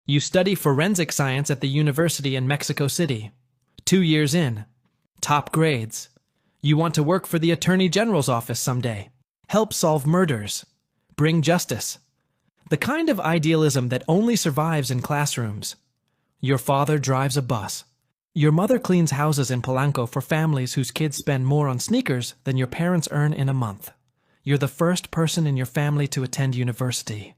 You study forensic science at the university in Mexico City. 2 years in. Top grades. You want to work for the Attorney General's office someday. Help solve murders. Bring justice. The kind of idealism that only survives in classrooms. Your father drives a bus. Your mother cleans houses in Polanco for families whose kids spend more on sneakers than your parents earn in a month. You're the first person in your family to attend university.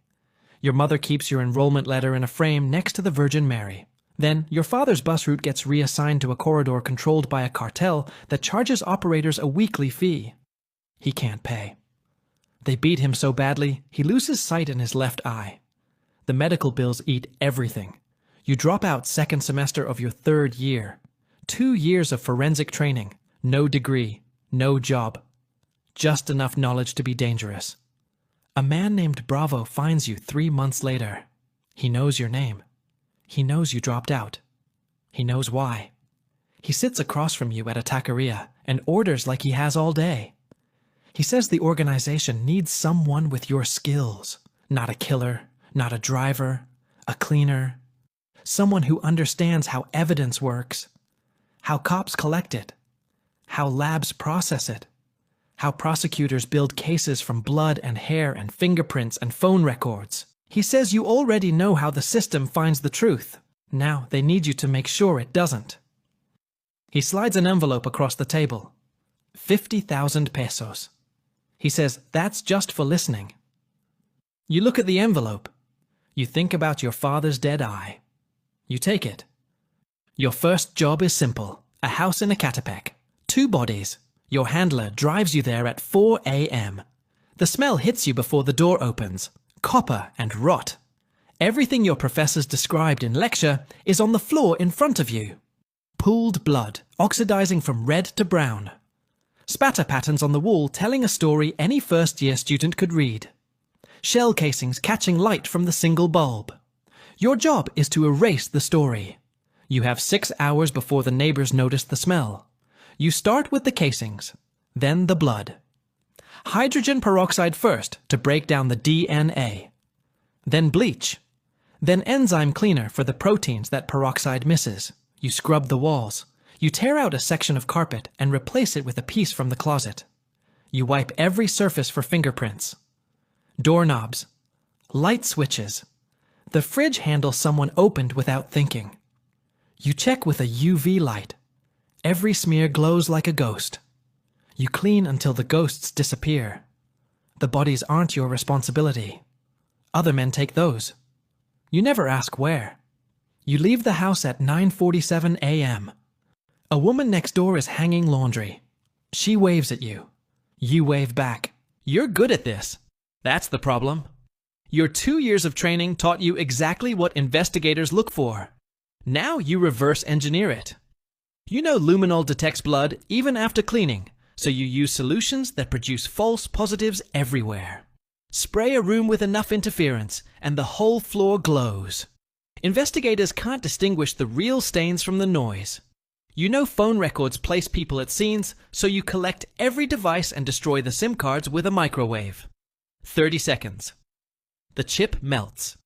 Your mother keeps your enrollment letter in a frame next to the Virgin Mary. Then, your father's bus route gets reassigned to a corridor controlled by a cartel that charges operators a weekly fee. He can't pay. They beat him so badly, he loses sight in his left eye. The medical bills eat everything. You drop out second semester of your 3rd year. 2 years of forensic training. No degree. No job. Just enough knowledge to be dangerous. A man named Bravo finds you 3 months later. He knows your name. He knows you dropped out. He knows why. He sits across from you at a taqueria and orders like he has all day. He says the organization needs someone with your skills. Not a killer, not a driver, a cleaner. Someone who understands how evidence works, how cops collect it, how labs process it, how prosecutors build cases from blood and hair and fingerprints and phone records. He says you already know how the system finds the truth. Now they need you to make sure it doesn't. He slides an envelope across the table. 50,000 pesos. He says, that's just for listening. You look at the envelope. You think about your father's dead eye. You take it. Your first job is simple. A house in Ecatepec. 2 bodies. Your handler drives you there at 4 a.m. The smell hits you before the door opens. Copper and rot. Everything your professors described in lecture is on the floor in front of you. Pooled blood, oxidizing from red to brown. Spatter patterns on the wall telling a story any first-year student could read. Shell casings catching light from the single bulb. Your job is to erase the story. You have 6 hours before the neighbors notice the smell. You start with the casings, then the blood. Hydrogen peroxide first to break down the DNA. Then bleach. Then enzyme cleaner for the proteins that peroxide misses. You scrub the walls. You tear out a section of carpet and replace it with a piece from the closet. You wipe every surface for fingerprints. Doorknobs. Light switches. The fridge handle someone opened without thinking. You check with a UV light. Every smear glows like a ghost. You clean until the ghosts disappear. The bodies aren't your responsibility. Other men take those. You never ask where. You leave the house at 9:47 a.m. A woman next door is hanging laundry. She waves at you. You wave back. You're good at this. That's the problem. Your 2 years of training taught you exactly what investigators look for. Now you reverse engineer it. You know luminol detects blood even after cleaning, so you use solutions that produce false positives everywhere. Spray a room with enough interference, and the whole floor glows. Investigators can't distinguish the real stains from the noise. You know phone records place people at scenes, so you collect every device and destroy the SIM cards with a microwave. 30 seconds. The chip melts.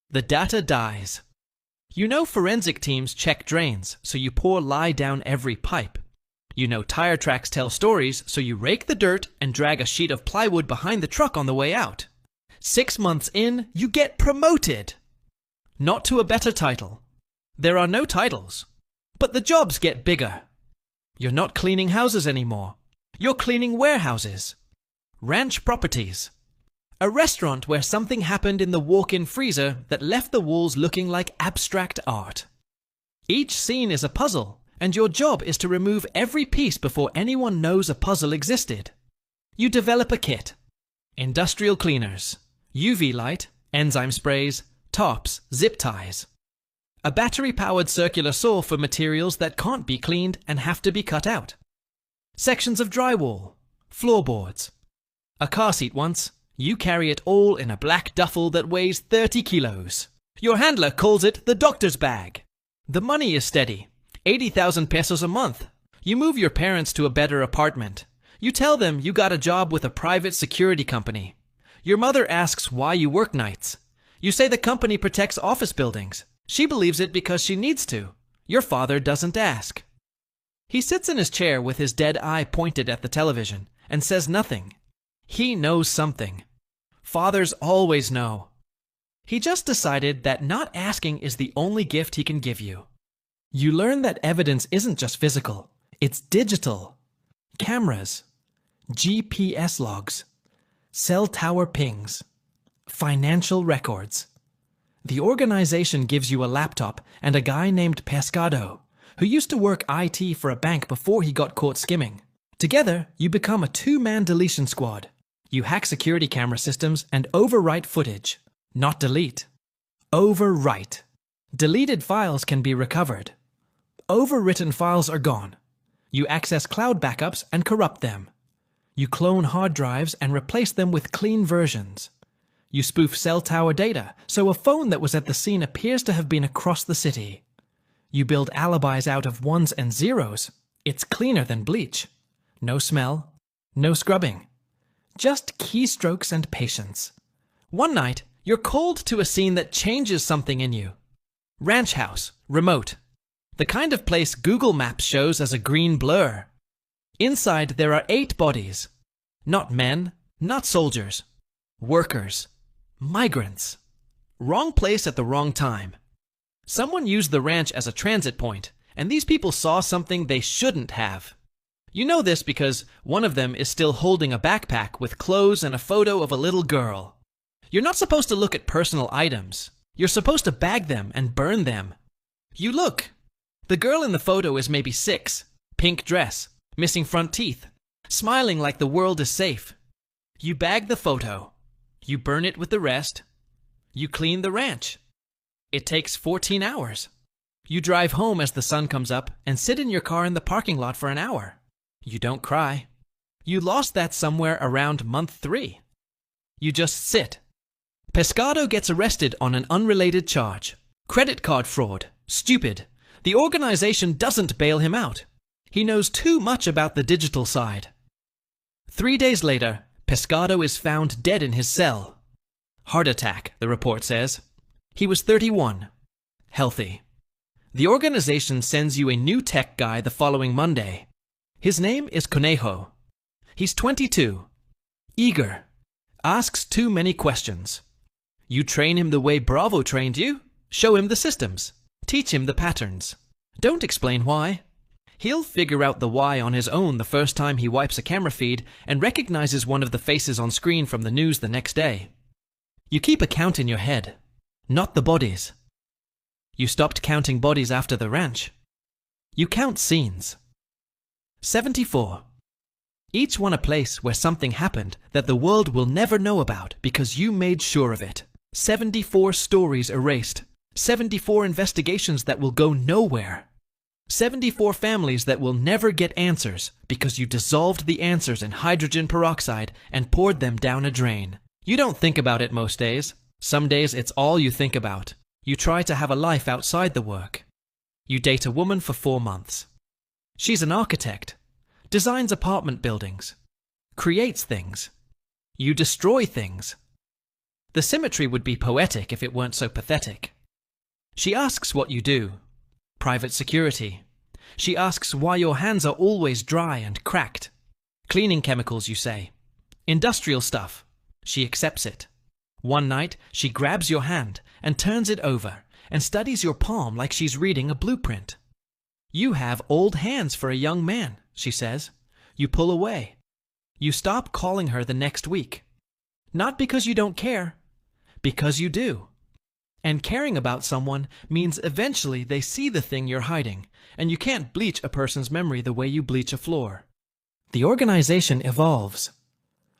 The data dies. You know forensic teams check drains, so you pour lye down every pipe. You know tire tracks tell stories, so you rake the dirt and drag a sheet of plywood behind the truck on the way out. 6 months in, you get promoted. Not to a better title. There are no titles. But the jobs get bigger. You're not cleaning houses anymore. You're cleaning warehouses. Ranch properties. A restaurant where something happened in the walk-in freezer that left the walls looking like abstract art. Each scene is a puzzle, and your job is to remove every piece before anyone knows a puzzle existed. You develop a kit. Industrial cleaners, UV light, enzyme sprays, tarps, zip ties. A battery-powered circular saw for materials that can't be cleaned and have to be cut out. Sections of drywall, floorboards. A car seat once. You carry it all in a black duffel that weighs 30 kilos. Your handler calls it the doctor's bag. The money is steady. 80,000 pesos a month. You move your parents to a better apartment. You tell them you got a job with a private security company. Your mother asks why you work nights. You say the company protects office buildings. She believes it because she needs to. Your father doesn't ask. He sits in his chair with his dead eye pointed at the television and says nothing. He knows something. Fathers always know. He just decided that not asking is the only gift he can give you. You learn that evidence isn't just physical, it's digital. Cameras, GPS logs, cell tower pings, financial records. The organization gives you a laptop and a guy named Pescado, who used to work IT for a bank before he got caught skimming. Together, you become a two-man deletion squad. You hack security camera systems and overwrite footage. Not delete. Overwrite. Deleted files can be recovered. Overwritten files are gone. You access cloud backups and corrupt them. You clone hard drives and replace them with clean versions. You spoof cell tower data, so a phone that was at the scene appears to have been across the city. You build alibis out of ones and zeros. It's cleaner than bleach. No smell, no scrubbing. Just keystrokes and patience. One night, you're called to a scene that changes something in you. Ranch house, remote. The kind of place Google Maps shows as a green blur. Inside, there are 8 bodies. Not men, not soldiers. Workers. Migrants. Wrong place at the wrong time. Someone used the ranch as a transit point, and these people saw something they shouldn't have. You know this because one of them is still holding a backpack with clothes and a photo of a little girl. You're not supposed to look at personal items. You're supposed to bag them and burn them. You look. The girl in the photo is maybe 6, pink dress, missing front teeth, smiling like the world is safe. You bag the photo. You burn it with the rest. You clean the ranch. It takes 14 hours. You drive home as the sun comes up and sit in your car in the parking lot for an hour. You don't cry. You lost that somewhere around month 3. You just sit. Pescado gets arrested on an unrelated charge. Credit card fraud. Stupid. The organization doesn't bail him out. He knows too much about the digital side. 3 days later, Pescado is found dead in his cell. Heart attack, the report says. He was 31. Healthy. The organization sends you a new tech guy the following Monday. His name is Conejo. He's 22. Eager. Asks too many questions. You train him the way Bravo trained you. Show him the systems. Teach him the patterns. Don't explain why. He'll figure out the why on his own the first time he wipes a camera feed and recognizes one of the faces on screen from the news the next day. You keep a count in your head, not the bodies. You stopped counting bodies after the ranch. You count scenes. 74. Each one a place where something happened that the world will never know about because you made sure of it. 74 stories erased. 74 investigations that will go nowhere. 74 families that will never get answers because you dissolved the answers in hydrogen peroxide and poured them down a drain. You don't think about it most days. Some days it's all you think about. You try to have a life outside the work. You date a woman for 4 months. She's an architect, designs apartment buildings, creates things. You destroy things. The symmetry would be poetic if it weren't so pathetic. She asks what you do. Private security. She asks why your hands are always dry and cracked. Cleaning chemicals, you say. Industrial stuff. She accepts it. One night, she grabs your hand and turns it over and studies your palm like she's reading a blueprint. You have old hands for a young man, she says. You pull away. You stop calling her the next week. Not because you don't care, because you do. And caring about someone means eventually they see the thing you're hiding, and you can't bleach a person's memory the way you bleach a floor. The organization evolves.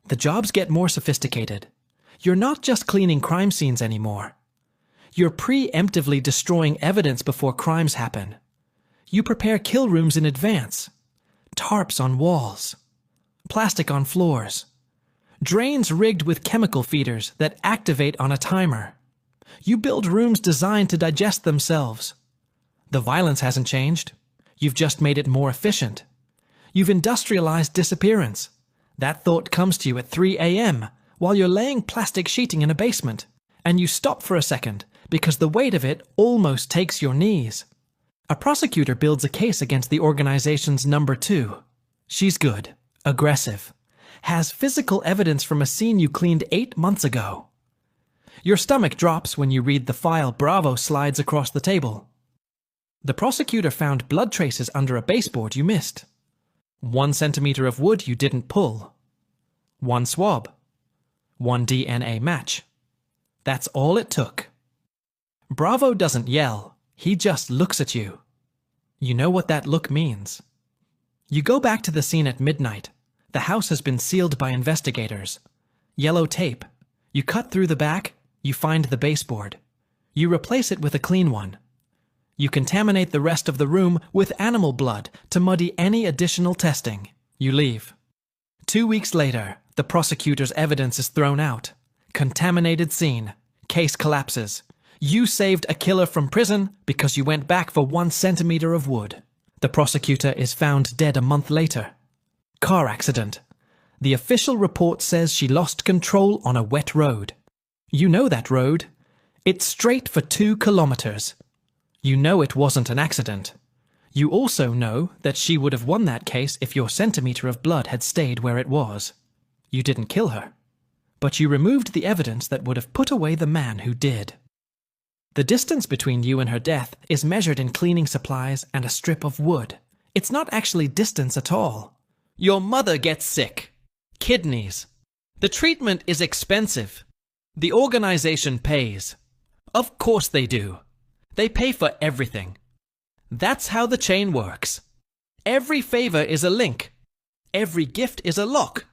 The jobs get more sophisticated. You're not just cleaning crime scenes anymore. You're preemptively destroying evidence before crimes happen. You prepare kill rooms in advance. Tarps on walls. Plastic on floors. Drains rigged with chemical feeders that activate on a timer. You build rooms designed to digest themselves. The violence hasn't changed. You've just made it more efficient. You've industrialized disappearance. That thought comes to you at 3 a.m. while you're laying plastic sheeting in a basement, and you stop for a second because the weight of it almost takes your knees. A prosecutor builds a case against the organization's number 2. She's good, aggressive, has physical evidence from a scene you cleaned 8 months ago. Your stomach drops when you read the file Bravo slides across the table. The prosecutor found blood traces under a baseboard you missed. 1 centimeter of wood you didn't pull. 1 swab. 1 DNA match. That's all it took. Bravo doesn't yell, he just looks at you. You know what that look means. You go back to the scene at midnight. The house has been sealed by investigators. Yellow tape. You cut through the back, you find the baseboard. You replace it with a clean one. You contaminate the rest of the room with animal blood to muddy any additional testing. You leave. 2 weeks later, the prosecutor's evidence is thrown out. Contaminated scene. Case collapses. You saved a killer from prison because you went back for 1 centimeter of wood. The prosecutor is found dead a month later. Car accident. The official report says she lost control on a wet road. You know that road. It's straight for 2 kilometers. You know it wasn't an accident. You also know that she would have won that case if your centimeter of blood had stayed where it was. You didn't kill her, but you removed the evidence that would have put away the man who did. The distance between you and her death is measured in cleaning supplies and a strip of wood. It's not actually distance at all. Your mother gets sick. Kidneys. The treatment is expensive. The organization pays. Of course they do. They pay for everything. That's how the chain works. Every favor is a link. Every gift is a lock.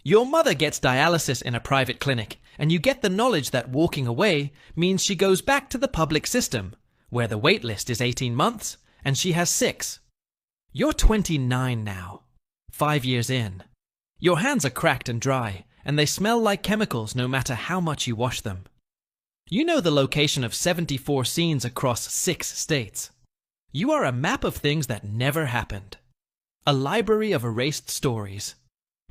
Your mother gets dialysis in a private clinic, and you get the knowledge that walking away means she goes back to the public system, where the wait list is 18 months, and she has 6. You're 29 now, 5 years in. Your hands are cracked and dry, and they smell like chemicals no matter how much you wash them. You know the location of 74 scenes across 6 states. You are a map of things that never happened. A library of erased stories.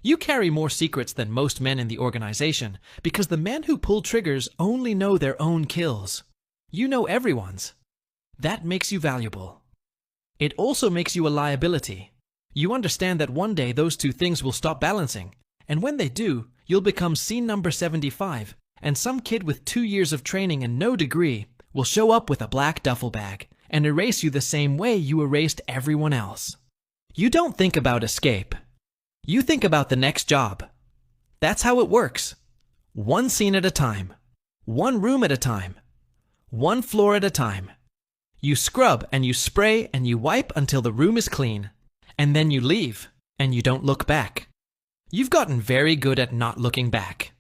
You carry more secrets than most men in the organization because the men who pull triggers only know their own kills. You know everyone's. That makes you valuable. It also makes you a liability. You understand that one day those 2 things will stop balancing, and when they do, you'll become scene number 75, and some kid with 2 years of training and no degree will show up with a black duffel bag and erase you the same way you erased everyone else. You don't think about escape. You think about the next job. That's how it works. 1 scene at a time. 1 room at a time. 1 floor at a time. You scrub and you spray and you wipe until the room is clean. And then you leave, and you don't look back. You've gotten very good at not looking back.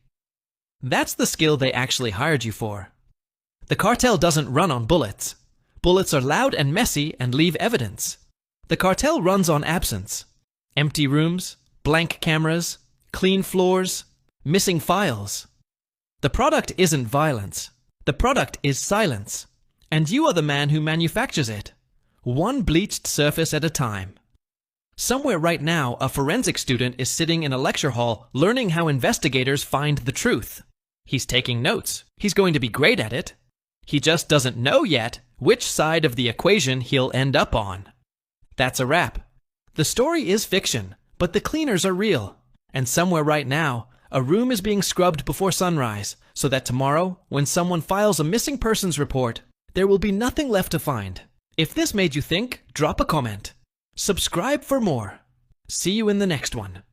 That's the skill they actually hired you for. The cartel doesn't run on bullets. Bullets are loud and messy and leave evidence. The cartel runs on absence. Empty rooms, blank cameras, clean floors, missing files. The product isn't violence. The product is silence. And you are the man who manufactures it. 1 bleached surface at a time. Somewhere right now, a forensic student is sitting in a lecture hall learning how investigators find the truth. He's taking notes. He's going to be great at it. He just doesn't know yet which side of the equation he'll end up on. That's a wrap. The story is fiction, but the cleaners are real. And somewhere right now, a room is being scrubbed before sunrise, so that tomorrow, when someone files a missing persons report, there will be nothing left to find. If this made you think, drop a comment. Subscribe for more. See you in the next one.